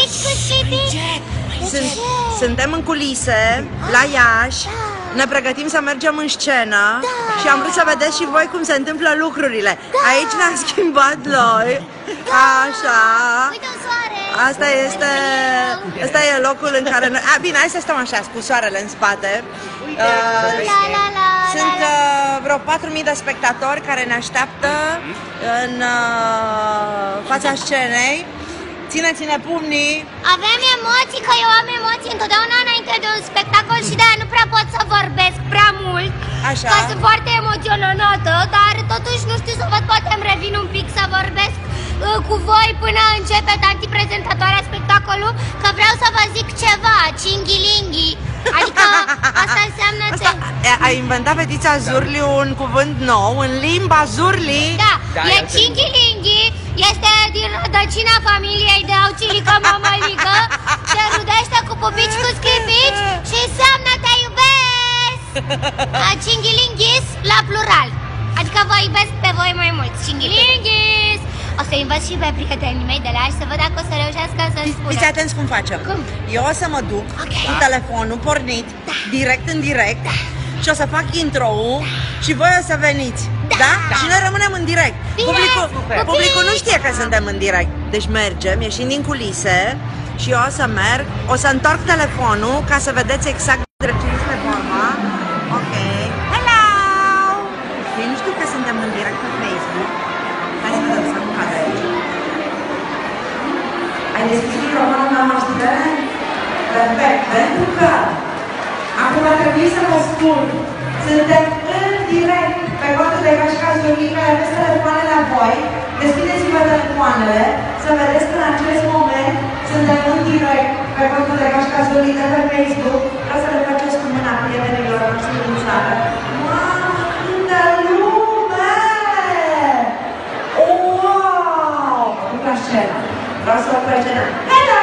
pupici cu schipici? Suntem în culise, la Iași. Ne pregătim să mergem în scenă și am vrut să vedeți și voi cum se întâmplă lucrurile. Aici ne-am schimbat noi. Așa. Uite un soare. Asta e locul în care noi... Bine, hai să stăm așa, cu soarele în spate. Sunt vreo 4.000 de spectatori care ne așteaptă în fața scenei. Ține-ține pumnii. Avem emoții, că eu am emoții întotdeauna înainte de un spectacol și de-aia nu prea pot să vorbesc prea mult. Așa. Că sunt foarte emoționată, dar totuși nu știu să văd, poate îmi revin un pic să vorbesc cu voi până începe tanti prezentatoarea spectacolul, că vreau să vă zic ceva, cinghi-linghi. Adică asta înseamnă... A inventat fetița Zurli un cuvânt nou în limba Zurli. Da, e cinghi-linghi, este din rădăcina familiei de aucilică mămălică, se rudește cu pupici cu schipici și înseamnă te iubesc. Cinghi-linghis la plural, adică vă iubesc pe voi mai mult. Cinghi-linghis. O să învăț și pe prietenii mei de la Iași să văd dacă o să reușească să-mi spună. Fiți atenți cum facem. Cum? Eu o să mă duc cu telefonul pornit, direct în direct, și o să fac intro-ul și voi o să veniți. Da? Și noi rămânem în direct. Publicul nu știe că suntem în direct. Deci mergem, ieșim din culise și eu o să merg, o să întorc telefonul ca să vedeți exact despre ce este vorba. Ok. Hello! Ei nu știu că suntem în direct pe Facebook. Hai să vedem să nu cadă aici. Ai deschis microfonul la noastră? Perfect, pentru că acum trebuie să vă spun, suntem în direct pe contul de Gașca Zurli, care aveți telefoane la voi. Deschideți-vă telefoanele să vedeți că în acest moment suntem în direct pe contul de Gașca Zurli de pe Facebook. Vreau să le faceți cu mâna prietenilor noștri din țară. Mamă, câtă lume! Wow! Mă duc la scenă. Vreau să vă prezenăm. Hello!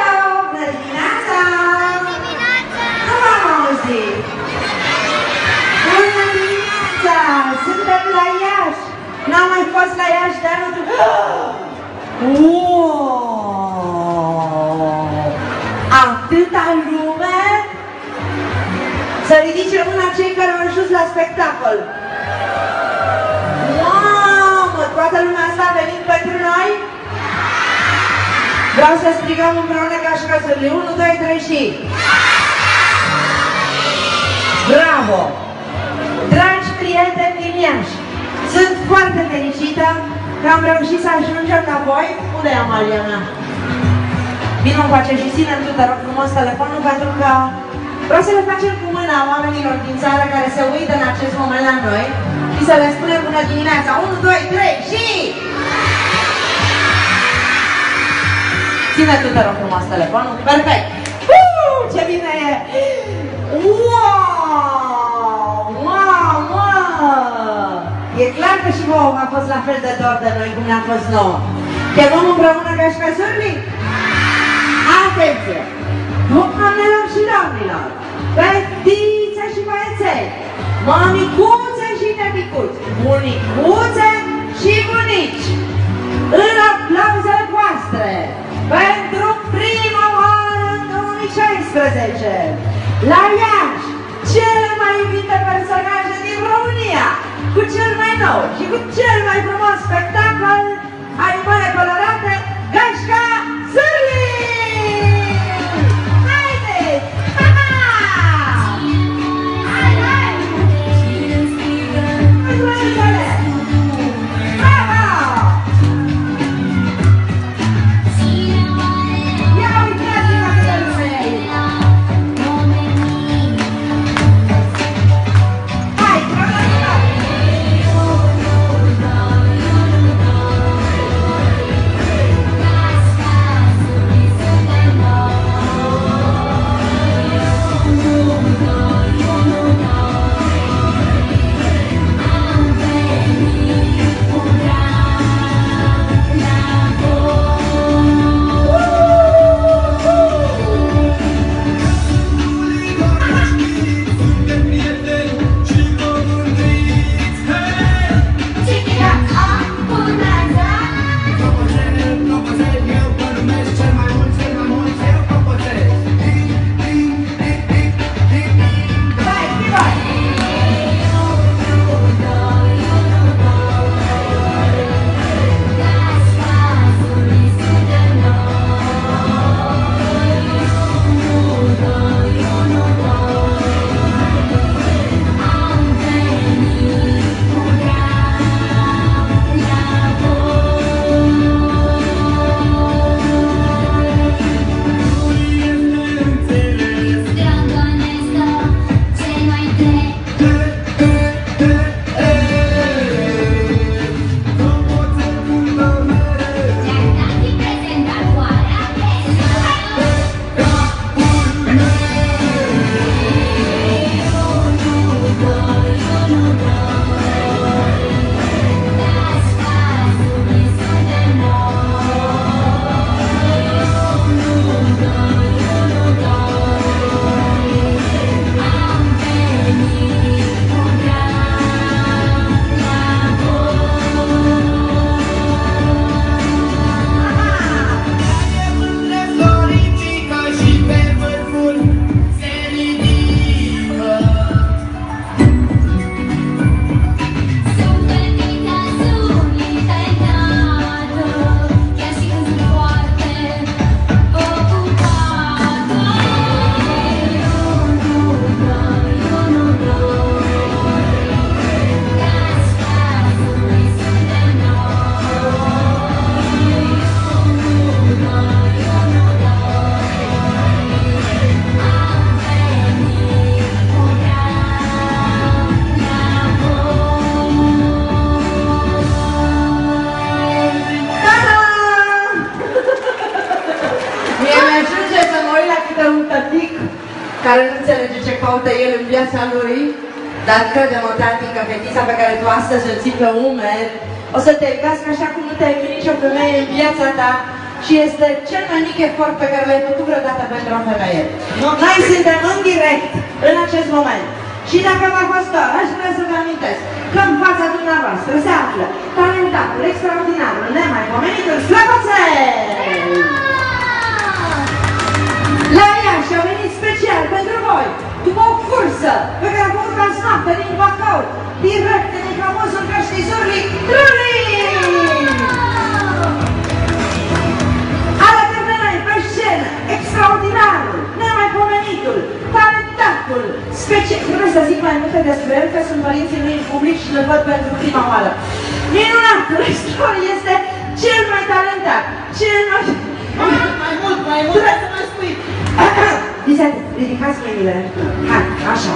Bună dimineața! Bună dimineața! Nu v-am auzit! Bună dimineața! Suntem la Iași! N-am mai fost la Iași de anul trecut. Wow! Atâta lume! Să ridice mâna cei care au ajuns la spectacol. Mamă! Toată lumea asta a venit pentru noi? Vreau să strigăm împreună Gașca Zurli. 1, 2, 3 și... Bravo! Dragi prieteni din Iași, sunt foarte fericită că am reușit să ajungem la voi. Unde e Amalia mea? Vino încoace și ținem tu, te rog frumos, telefonul, pentru că vreau să le facem cu mâna oamenilor din țară care se uită în acest moment la noi și să le spunem bună dimineața. 1, 2, 3 și... Ține tu, te rog frumos, telefonul. Perfect! Ce bine e! Wow! Mamă! E clar că și vouă a fost la fel de dor de noi cum ne-a fost nouă. Chemăm împreună Gașca Zurli? Atenție! Doamnelor și domnilor, fetițe și băieței, mămicuțe și nebicuți, bunicuțe și bunici, în aplauzele voastre, pentru prima oară în 2016, la Iași, cele mai iubite personaje din România, cu cel mai nou și cu cel mai frumos spectacol, Animale colorate, Gașca Zurli! Haideți! Ha-ha! Hai, hai! Mulțumesc! Bravo! Ia uitați-vă câtă lume e aici! Hai, bravo! care nu înțelege ce caută el în viața lui, dar crede-mă, tati, că fetița pe care tu astăzi o ții pe umeri o să te iubească așa cum nu te-ai iubit nicio femeie în viața ta și este cel mai mic efort pe care l-ai făcut vreodată pentru o femeie. Noi suntem în direct în acest moment. Și dacă v-a fost doar, aș vrea să vă amintesc că în fața dumneavoastră se află talentatul, extraordinarul, nemaipomenitul Slăbățel! La Iași a venit special pentru voi, după o cursă pe care a făcut azi noapte din Bacău, direct din famosul creștizorului Trulin! Alături de noi pe scenă, extraordinarul, nemaipomenitul, talentatul, special... Vreau să zic mai multe despre el, că sunt părinții lui în public și îl văd pentru prima oară. Minunatul istorie este cel mai talentat, cel mai... Mai mult, trebuie să mă spui! Vicente, ridicați mâinile. Hai, așa.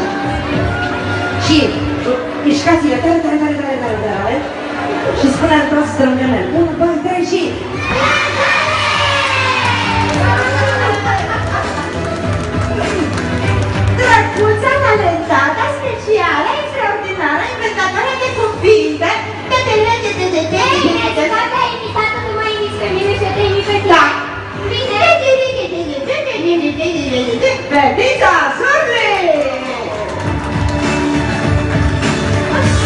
Și mișcați-le tare. Și spune-l toți strângânel. 1, 2, 3 și... Drăguța, talentată, specială, extraordinară, inventatoare de cuvinte. Dacă ai imitat-o, nu mai imiți pe mine și te imi pe tine. Bine? Fetița Surli!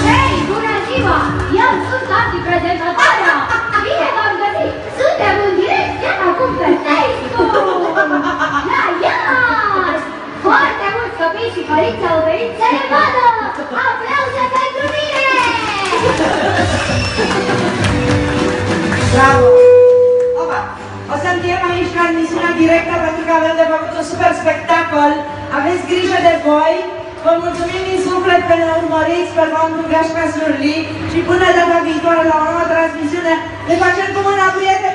Hei, bună ziua! Eu sunt Tati, prezentatoarea! Bine v-am găsit! Suntem în direct chiar acum pe Facebook! La Iași! Foarte mulți copii și părinți au venit să ne vadă! Aplauze pentru mine! Bravo! Opa! O să încheiem aici transmisiunea directă pentru că avem de făcut un super spectacol. Aveți grijă de voi. Vă mulțumim din suflet că ne urmăriți pe contul Gașca Surli și până data viitoare la o nouă transmisiune ne facem cu mâna, prieteni!